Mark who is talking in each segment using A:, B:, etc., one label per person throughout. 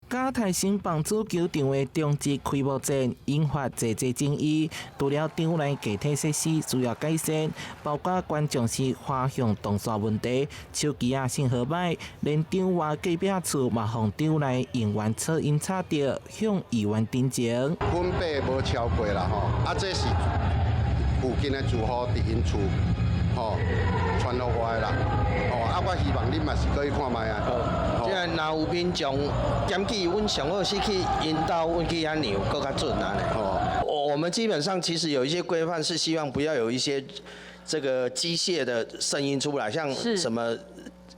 A: 嘉泰新棒足球場的中職開幕戰引發濟爭議，除了場內基體設施需要改善，包括觀眾席滑向動線問題、手機信號歹，連場外隔壁厝嘛，向場內營員噪音吵着，向議員陳情。
B: 分貝無超過啦吼，這是附近的住戶佇因厝傳落來啦，我希望你嘛是可以看賣啊。
C: 即個若有民眾檢舉，阮上好是去引導阮去安尼，更較準啊呢。我們基本上其實有一些規範是希望不要有一些這個機械的聲音出來，像什麼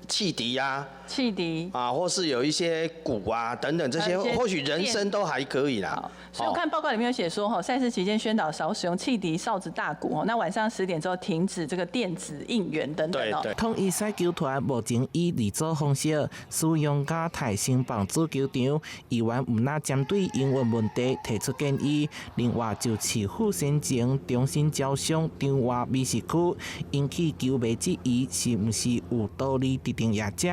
C: 汽笛啊。汽笛啊，或是有一些鼓啊等等這些，或許人聲都還可以啦。
D: 所以我看報告裡面有寫說，賽事期間宣導少使用汽笛、哨子、大鼓，那晚上10點之後停止這個電子應援等等。
A: 對。統一賽球團目前以二組方式使用嘉泰新棒足球場，議員唔那針對營運問題提出建議，另外就市府先前重新招商場外美食區，引起球迷質疑是唔是有道理指定業者。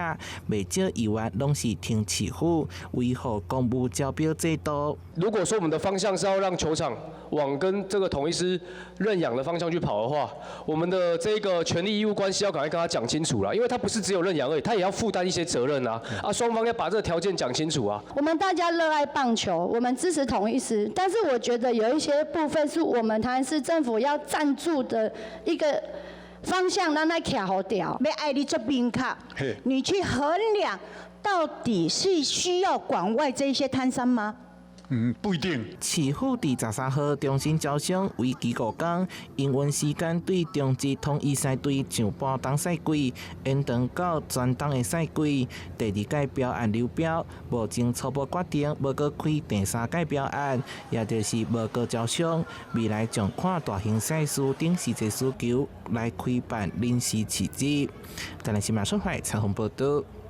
A: 未少議員攏是聽市府維護公務招標制度。
E: 如果說我們的方向是要讓球場往跟這個統一獅認養的方向去跑的話，我們的這個權利義務關係要趕快跟他講清楚啦，因為他不是只有認養而已，他也要負擔一些責任啊！雙方要把這個條件講清楚啊！
F: 我們大家熱愛棒球，我們支持統一獅，但是我覺得有一些部分是我們台南市政府要贊助的一個方向，讓它卡好掉。
G: 要愛你這邊卡，你去衡量到底是需要管外這些攤商嗎？
H: 不一定。
A: 市府第13號重新招商為期5天，營運時間對中職統一賽隊上半冬賽季延長到全冬的賽季。第2屆標案流標，目前初步決定要閣開第3屆標案，也就是要閣招商。未來將看大型賽事等實際需求來開辦臨時市集。台南新聞社採訪報道。